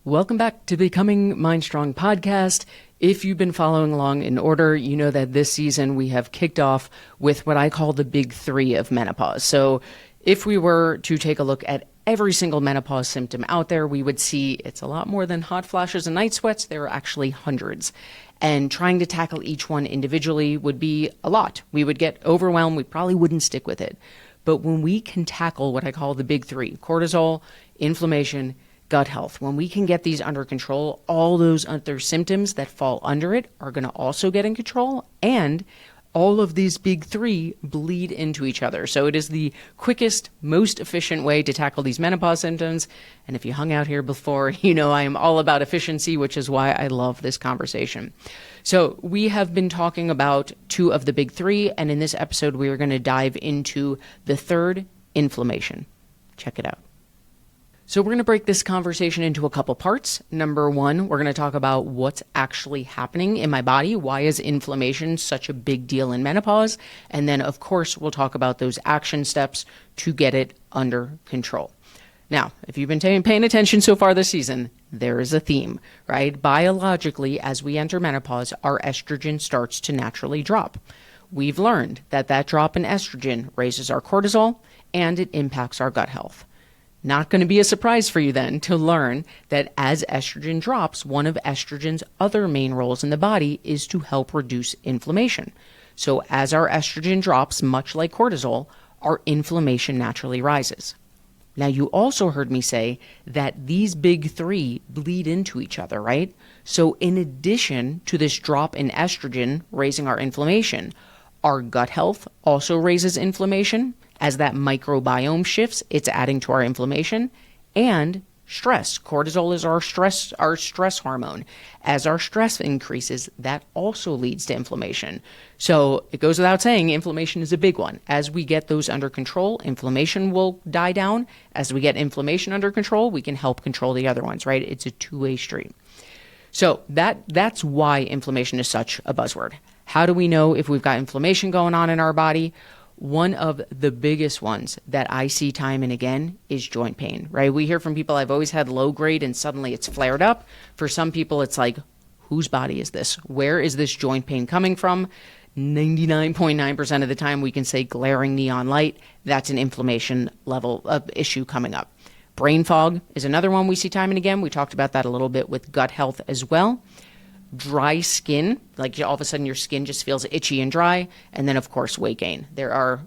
Welcome back to Becoming MindStrong podcast. If you've been following along in order, you know that this season we have kicked off with what I call the big three of menopause. So if we were to take a look at every single menopause symptom out there, we would see it's a lot more than hot flashes and night sweats. There are actually hundreds. And trying to tackle each one individually would be a lot. We would get overwhelmed. We probably wouldn't stick with it. But when we can tackle what I call the big three, cortisol, inflammation, gut health, when we can get these under control, all those other symptoms that fall under it are going to also get in control, and all of these big three bleed into each other. So it is the quickest, most efficient way to tackle these menopause symptoms. And if you hung out here before, you know I am all about efficiency, which is why I love this conversation. So we have been talking about two of the big three, and in this episode, we are going to dive into the third, inflammation. Check it out. So we're going to break this conversation into a couple parts. Number one, we're going to talk about what's actually happening in my body. Why is inflammation such a big deal in menopause? And then, of course, we'll talk about those action steps to get it under control. Now, if you've been paying attention so far this season, there is a theme, right? Biologically, as we enter menopause, our estrogen starts to naturally drop. We've learned that that drop in estrogen raises our cortisol and it impacts our gut health. Not going to be a surprise for you then to learn that as estrogen drops, one of estrogen's other main roles in the body is to help reduce inflammation. So as our estrogen drops, much like cortisol, our inflammation naturally rises. Now, you also heard me say that these big three bleed into each other, right? So in addition to this drop in estrogen raising our inflammation, our gut health also raises inflammation. As that microbiome shifts, it's adding to our inflammation, and stress. Cortisol is our stress hormone. As our stress increases, that also leads to inflammation. So it goes without saying, inflammation is a big one. As we get those under control, inflammation will die down. As we get inflammation under control, we can help control the other ones, right? It's a two-way street. So that's why inflammation is such a buzzword. How do we know if we've got inflammation going on in our body? One of the biggest ones that I see time and again is joint pain, right? We hear from people, I've always had low grade and suddenly it's flared up. For some people, it's like, whose body is this? Where is this joint pain coming from? 99.9% of the time, we can say glaring neon light. That's an inflammation level of issue coming up. Brain fog is another one we see time and again. We talked about that a little bit with gut health as well. Dry skin, like all of a sudden your skin just feels itchy and dry. And then, of course, weight gain. There are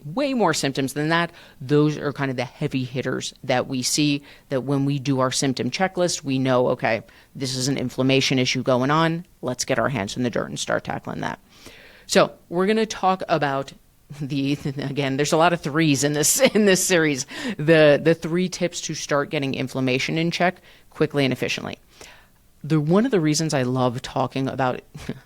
way more symptoms than that. Those are kind of the heavy hitters that we see, that when we do our symptom checklist, we know, okay, this is an inflammation issue going on. Let's get our hands in the dirt and start tackling that. So we're going to talk about again, there's a lot of threes in this series, the three tips to start getting inflammation in check quickly and efficiently. One of the reasons I love talking about,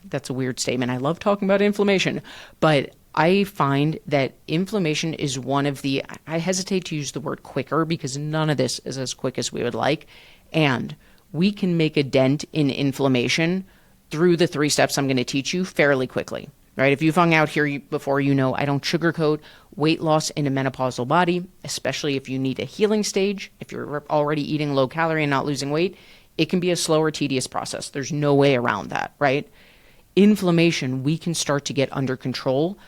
that's a weird statement, I love talking about inflammation, but I find that inflammation is one of I hesitate to use the word quicker because none of this is as quick as we would like, and we can make a dent in inflammation through the three steps I'm going to teach you fairly quickly, right? If you've hung out here before, you know I don't sugarcoat weight loss in a menopausal body, especially if you need a healing stage, if you're already eating low calorie and not losing weight. It can be a slower, tedious process. There's no way around that, right? Inflammation, we can start to get under control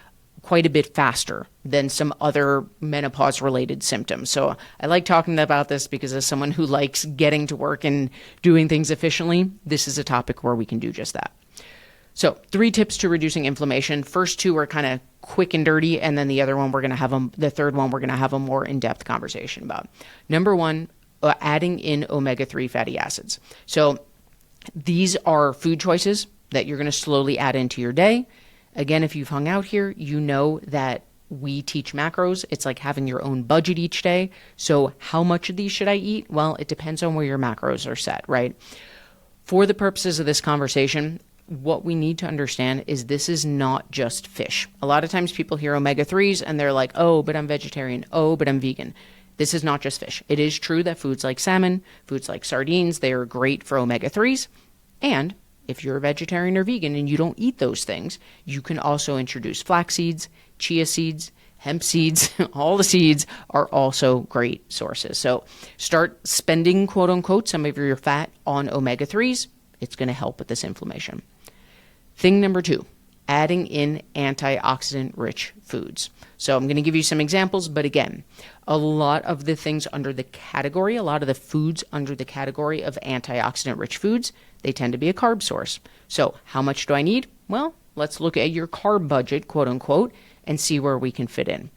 quite a bit faster than some other menopause-related symptoms. So I like talking about this because as someone who likes getting to work and doing things efficiently, this is a topic where we can do just that. So 3 tips to reducing inflammation. First 2 are kind of quick and dirty, and then the third one we're going to have a more in-depth conversation about. Number 1, adding in omega-3 fatty acids. So these are food choices that you're going to slowly add into your day. Again, if you've hung out here, you know that we teach macros. It's like having your own budget each day. So how much of these should I eat? Well, it depends on where your macros are set, right? For the purposes of this conversation, what we need to understand is this is not just fish. A lot of times people hear omega-3s and they're like, oh, but I'm vegetarian. Oh, but I'm vegan. This is not just fish. It is true that foods like salmon, foods like sardines, they are great for omega-3s. And if you're a vegetarian or vegan and you don't eat those things, you can also introduce flax seeds, chia seeds, hemp seeds, all the seeds are also great sources. So start spending, quote unquote, some of your fat on omega-3s. It's going to help with this inflammation. Thing number 2, adding in antioxidant-rich foods. So I'm going to give you some examples, but again, a lot of the things under the category, a lot of the foods under the category of antioxidant-rich foods, they tend to be a carb source. So how much do I need? Well, let's look at your carb budget, quote unquote, and see where we can fit in.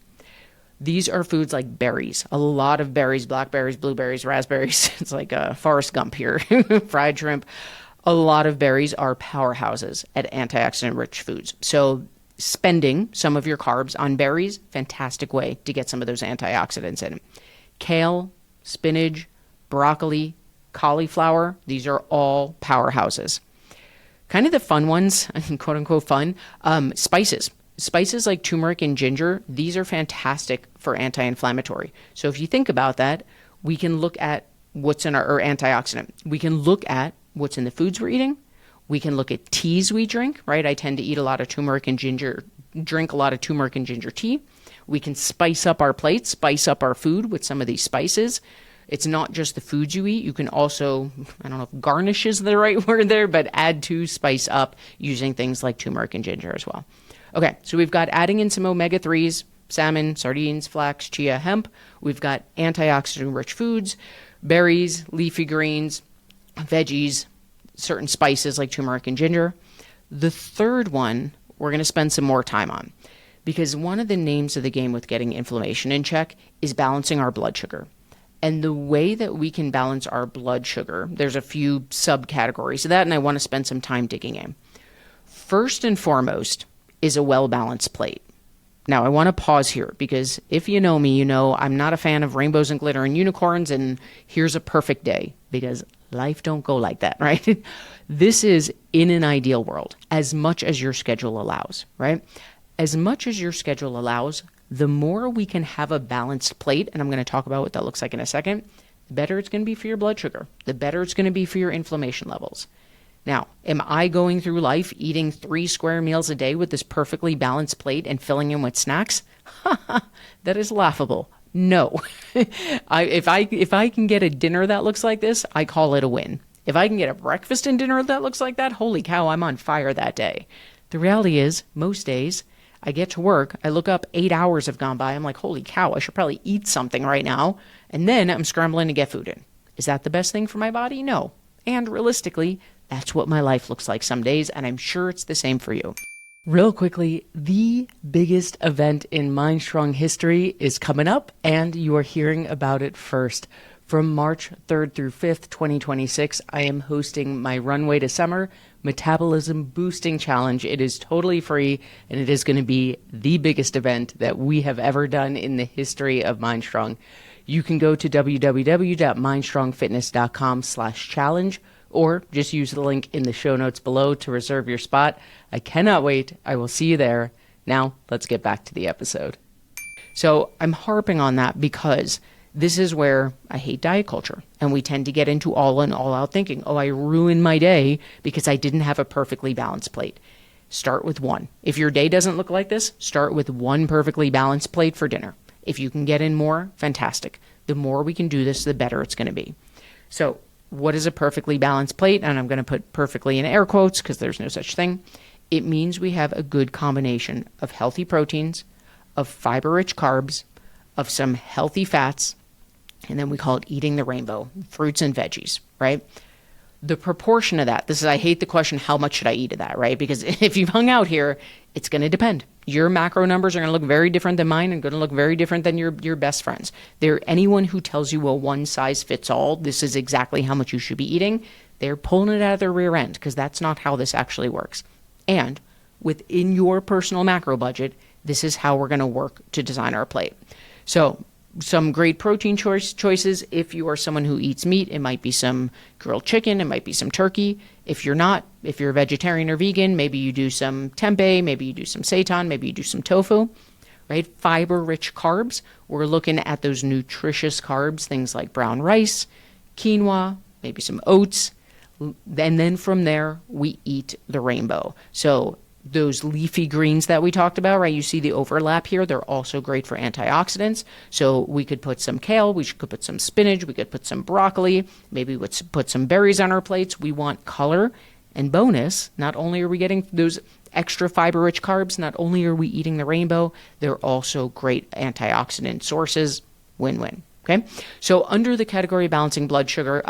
These are foods like berries, a lot of berries, blackberries, blueberries, raspberries. It's like a Forrest Gump here, fried shrimp. A lot of berries are powerhouses at antioxidant-rich foods. So spending some of your carbs on berries, fantastic way to get some of those antioxidants in. Kale, spinach, broccoli, cauliflower, these are all powerhouses. Kind of the fun ones, quote unquote fun, spices. Spices like turmeric and ginger, these are fantastic for anti-inflammatory. So if you think about that, we can look at what's in our antioxidant. We can look at what's in the foods we're eating. We can look at teas we drink, right? I tend to eat a lot of turmeric and ginger, drink a lot of turmeric and ginger tea. We can spice up our plates, spice up our food with some of these spices. It's not just the foods you eat. You can also, I don't know if garnish is the right word there, but add to, spice up using things like turmeric and ginger as well. Okay, so we've got adding in some omega-3s, salmon, sardines, flax, chia, hemp. We've got antioxidant-rich foods, berries, leafy greens, veggies, certain spices like turmeric and ginger. The third one we're going to spend some more time on, because one of the names of the game with getting inflammation in check is balancing our blood sugar. And the way that we can balance our blood sugar, there's a few subcategories of that, and I want to spend some time digging in. First and foremost is a well-balanced plate. Now, I want to pause here because if you know me, you know I'm not a fan of rainbows and glitter and unicorns and here's a perfect day, because life don't go like that, right? This is in an ideal world, as much as your schedule allows, right? As much as your schedule allows, the more we can have a balanced plate, and I'm going to talk about what that looks like in a second, the better it's going to be for your blood sugar, the better it's going to be for your inflammation levels. Now, am I going through life eating 3 square meals a day with this perfectly balanced plate and filling in with snacks? That is laughable. No. If I can get a dinner that looks like this, I call it a win. If I can get a breakfast and dinner that looks like that, holy cow, I'm on fire that day. The reality is, most days, I get to work, I look up, 8 hours have gone by, I'm like, holy cow, I should probably eat something right now, and then I'm scrambling to get food in. Is that the best thing for my body? No. And realistically, that's what my life looks like some days, and I'm sure it's the same for you. Real quickly, the biggest event in MindStrong history is coming up, and you are hearing about it first. From March 3rd through 5th, 2026, I am hosting my Runway to Summer Metabolism Boosting Challenge. It is totally free, and it is going to be the biggest event that we have ever done in the history of MindStrong. You can go to www.mindstrongfitness.com/challenge, or just use the link in the show notes below to reserve your spot. I cannot wait. I will see you there. Now, let's get back to the episode. So I'm harping on that because this is where I hate diet culture, and we tend to get into all in, all out thinking, oh, I ruined my day because I didn't have a perfectly balanced plate. Start with one. If your day doesn't look like this, start with one perfectly balanced plate for dinner. If you can get in more, fantastic. The more we can do this, the better it's going to be. So what is a perfectly balanced plate? And I'm going to put perfectly in air quotes because there's no such thing. It means we have a good combination of healthy proteins, of fiber-rich carbs, of some healthy fats, and then we call it eating the rainbow, fruits and veggies, right? The proportion of that, I hate the question, how much should I eat of that, right? Because if you've hung out here, it's going to depend. Your macro numbers are going to look very different than mine and going to look very different than your best friends. Anyone who tells you, well, one size fits all, this is exactly how much you should be eating, they're pulling it out of their rear end because that's not how this actually works. And within your personal macro budget, this is how we're going to work to design our plate. So some great protein choices. If you are someone who eats meat, it might be some grilled chicken, it might be some turkey. If you're not, if you're a vegetarian or vegan, maybe you do some tempeh, maybe you do some seitan, maybe you do some tofu, right? Fiber-rich carbs. We're looking at those nutritious carbs, things like brown rice, quinoa, maybe some oats. And then from there, we eat the rainbow. So those leafy greens that we talked about, right? You see the overlap here. They're also great for antioxidants. So we could put some kale, we could put some spinach, we could put some broccoli, maybe we could put some berries on our plates. We want color. And bonus, not only are we getting those extra fiber-rich carbs, not only are we eating the rainbow, they're also great antioxidant sources. Win-win. Okay? So under the category of balancing blood sugar,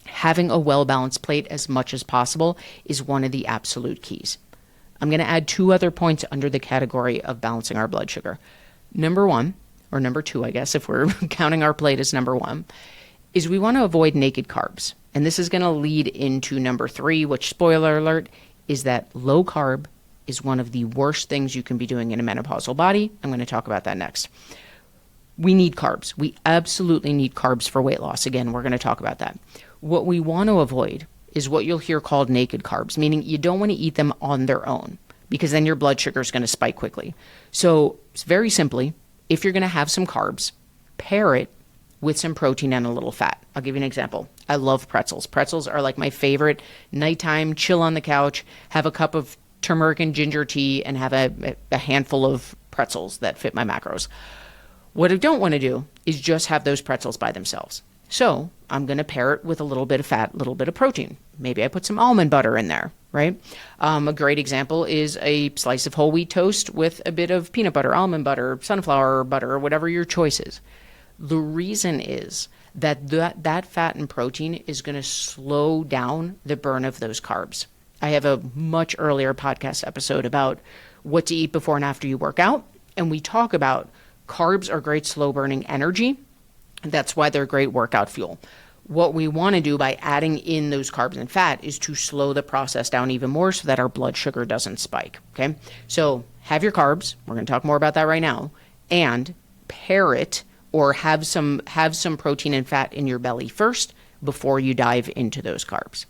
having a well-balanced plate as much as possible is one of the absolute keys. I'm going to add 2 other points under the category of balancing our blood sugar. Number 1, or number 2, I guess, if we're counting our plate as number 1, is we want to avoid naked carbs. And this is going to lead into number 3, which, spoiler alert, is that low carb is one of the worst things you can be doing in a menopausal body. I'm going to talk about that next. We need carbs. We absolutely need carbs for weight loss. Again, we're going to talk about that. What we want to avoid is what you'll hear called naked carbs, meaning you don't want to eat them on their own because then your blood sugar is going to spike quickly. So very simply, if you're going to have some carbs, pair it with some protein and a little fat. I'll give you an example. I love pretzels. Pretzels are like my favorite. Nighttime, chill on the couch, have a cup of turmeric and ginger tea, and have a handful of pretzels that fit my macros. What I don't want to do is just have those pretzels by themselves. So I'm going to pair it with a little bit of fat, a little bit of protein. Maybe I put some almond butter in there, right? A great example is a slice of whole wheat toast with a bit of peanut butter, almond butter, sunflower butter, or whatever your choice is. The reason is that fat and protein is going to slow down the burn of those carbs. I have a much earlier podcast episode about what to eat before and after you work out, and we talk about carbs are great slow burning energy. That's why they're great workout fuel. What we want to do by adding in those carbs and fat is to slow the process down even more so that our blood sugar doesn't spike. Okay. So have your carbs. We're going to talk more about that right now, and pair it or have some protein and fat in your belly first before you dive into those carbs.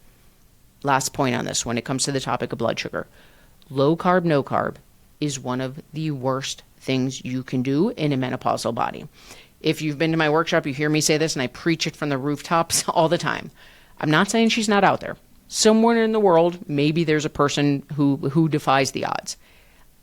Last point on this when it comes to the topic of blood sugar. Low carb, no carb is one of the worst things you can do in a menopausal body. If you've been to my workshop, you hear me say this, and I preach it from the rooftops all the time. I'm not saying she's not out there. Somewhere in the world, maybe there's a person who defies the odds.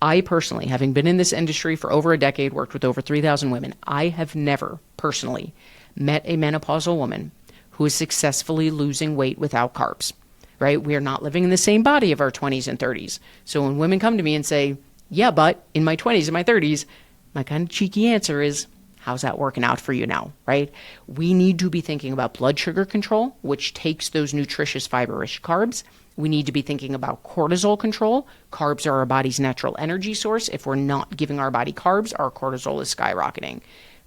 I personally, having been in this industry for over a decade, worked with over 3,000 women, I have never personally met a menopausal woman who is successfully losing weight without carbs, right? We are not living in the same body of our 20s and 30s. So when women come to me and say, yeah, but in my 20s and my 30s, my kind of cheeky answer is, how's that working out for you now, right? We need to be thinking about blood sugar control, which takes those nutritious fiber-rich carbs. We need to be thinking about cortisol control. Carbs are our body's natural energy source. If we're not giving our body carbs, our cortisol is skyrocketing.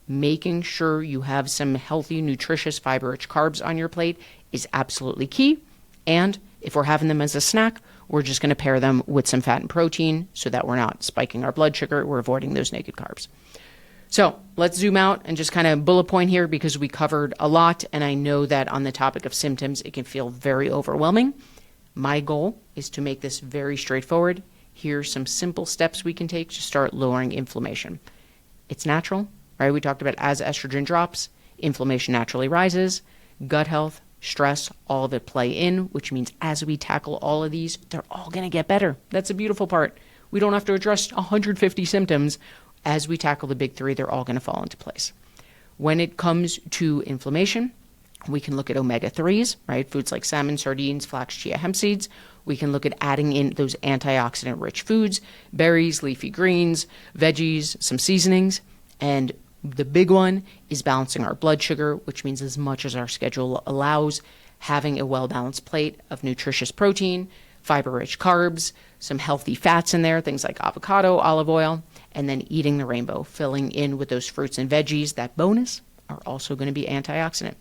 Making sure you have some healthy, nutritious, fiber-rich carbs on your plate is absolutely key. And if we're having them as a snack, we're just going to pair them with some fat and protein so that we're not spiking our blood sugar. We're avoiding those naked carbs. So let's zoom out and just kind of bullet point here because we covered a lot. And I know that on the topic of symptoms, it can feel very overwhelming. My goal is to make this very straightforward. Here's some simple steps we can take to start lowering inflammation. It's natural, right? We talked about as estrogen drops, inflammation naturally rises, gut health, stress, all of it play in, which means as we tackle all of these, they're all going to get better. That's the beautiful part. We don't have to address 150 symptoms. As we tackle the big 3, they're all going to fall into place. When it comes to inflammation, we can look at omega-3s, right? Foods like salmon, sardines, flax, chia, hemp seeds. We can look at adding in those antioxidant-rich foods, berries, leafy greens, veggies, some seasonings. And the big one is balancing our blood sugar, which means as much as our schedule allows, having a well-balanced plate of nutritious protein, fiber-rich carbs, some healthy fats in there, things like avocado, olive oil, and then eating the rainbow, filling in with those fruits and veggies. That bonus are also going to be antioxidant.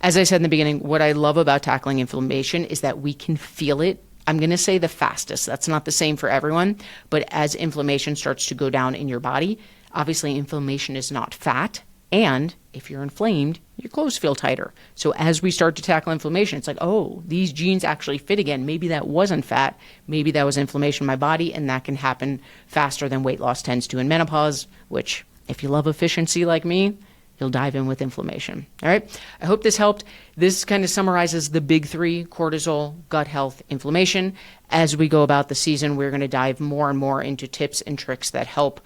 As I said in the beginning, what I love about tackling inflammation is that we can feel it. I'm going to say the fastest. That's not the same for everyone, but as inflammation starts to go down in your body, obviously inflammation is not fat. And if you're inflamed, your clothes feel tighter. So as we start to tackle inflammation, it's like, oh, these jeans actually fit again. Maybe that wasn't fat. Maybe that was inflammation in my body, and that can happen faster than weight loss tends to in menopause, which if you love efficiency like me, you'll dive in with inflammation. All right. I hope this helped. This kind of summarizes the big three: cortisol, gut health, inflammation. As we go about the season, we're going to dive more and more into tips and tricks that help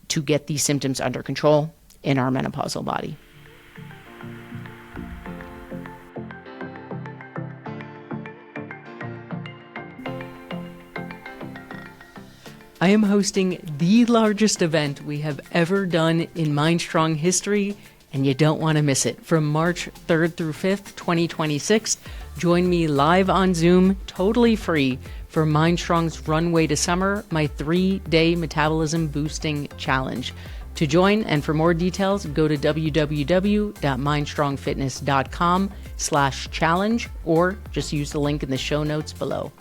to get these symptoms under control in our menopausal body. I am hosting the largest event we have ever done in MindStrong history, and you don't want to miss it. From March 3rd through 5th, 2026, join me live on Zoom, totally free, for MindStrong's Runway to Summer, my 3-day Metabolism Boosting Challenge. To join and for more details, go to www.mindstrongfitness.com/challenge or just use the link in the show notes below.